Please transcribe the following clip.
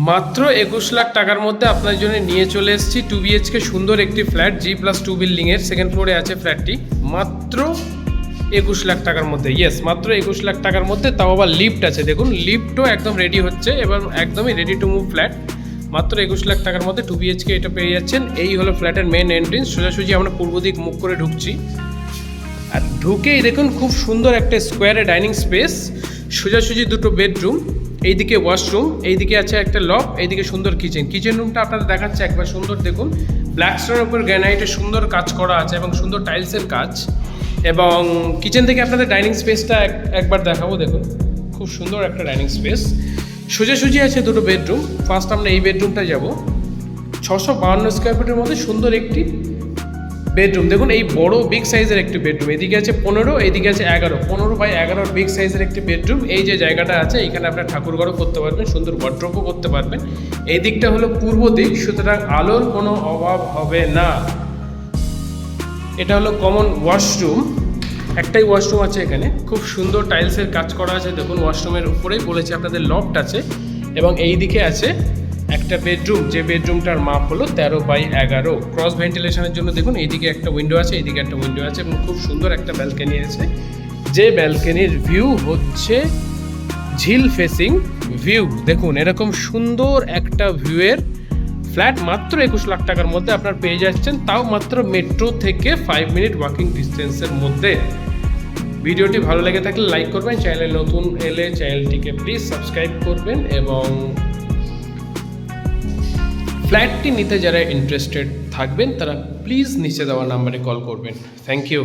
মাত্র 21 লাখ টাকার মধ্যে আপনার জন্য নিয়ে চলে এসেছি 2 BHK সুন্দর একটি ফ্ল্যাট G+2 বিল্ডিংয়ের সেকেন্ড ফ্লোরে আছে ফ্ল্যাটটি মাত্র 21 লাখ টাকার মধ্যে। ইয়েস, মাত্র 21 লাখ টাকার মধ্যে, তাও আবার লিফট আছে। দেখুন লিফটও একদম রেডি হচ্ছে এবং একদমই রেডি টু মুভ ফ্ল্যাট। মাত্র 21 লাখ টাকার মধ্যে 2 BHK এটা পেয়ে যাচ্ছেন। এই হলো ফ্ল্যাটের মেন এন্ট্রেন্স। সোজাসুজি আমরা পূর্ব দিক মুখ করে ঢুকছি, আর ঢুকেই দেখুন খুব সুন্দর একটা স্কোয়ারে ডাইনিং স্পেস, সোজাসুজি দুটো বেডরুম, এইদিকে ওয়াশরুম, এইদিকে আছে একটা লব, এইদিকে সুন্দর কিচেন রুমটা আপনাদের দেখাচ্ছে একবার। সুন্দর দেখুন, ব্ল্যাক স্টোনের উপর গ্রানাইটের সুন্দর কাজ করা আছে এবং সুন্দর টাইলসের কাজ। এবং কিচেন থেকে আপনাদের ডাইনিং স্পেসটা একবার দেখাবো। দেখুন খুব সুন্দর একটা ডাইনিং স্পেস, সোজাসুজি আছে দুটো বেডরুম। ফার্স্ট আমরা এই বেডরুমটা যাব। 652 স্কোয়ার ফিটের মধ্যে সুন্দর একটি বেডরুম। দেখুন এই বড় বিগ সাইজের একটি বেডরুম, এদিকে আছে 15, এদিকে আছে 11, 15x11 বিগ সাইজের একটি বেডরুম। এই যে জায়গাটা আছে এখানে আপনার ঠাকুরঘরও করতে পারবেন, সুন্দর ওয়ার্ড্রোবও করতে পারবেন। এই দিকটা হলো পূর্ব দিক, সুতরাং আলোর কোনো অভাব হবে না। এটা হলো কমন ওয়াশরুম, একটাই ওয়াশরুম আছে এখানে, খুব সুন্দর টাইলসের কাজ করা আছে। দেখুন ওয়াশরুমের উপরেই বলেছে আপনাদের লফট আছে এবং এই দিকে আছে একটা বেডরুম, যে বেডরুমটার মাপ হলো 13x11। ক্রস ভেন্টিলেশনের জন্য দেখুন এইদিকে একটা উইন্ডো আছে, এইদিকে একটা উইন্ডো আছে এবং খুব সুন্দর একটা ব্যালকনি আছে, যে ব্যালকনির ভিউ হচ্ছে ঝিল ফেসিং ভিউ। দেখুন এরকম সুন্দর একটা ভিউয়ের ফ্ল্যাট মাত্র 21 লাখ টাকার মধ্যে আপনার পেয়ে যাচ্ছেন, তাও মাত্র মেট্রো থেকে 5 মিনিট ওয়াকিং ডিস্টেন্সের মধ্যে। ভিডিওটি ভালো লেগে থাকলে লাইক করবেন, চ্যানেলে নতুন এলে চ্যানেলটিকে প্লিজ সাবস্ক্রাইব করবেন এবং ফ্ল্যাটটি নিতে যারা ইন্টারেস্টেড থাকবেন তারা প্লিজ নিচে দেওয়া নাম্বারে কল করবেন। Thank you.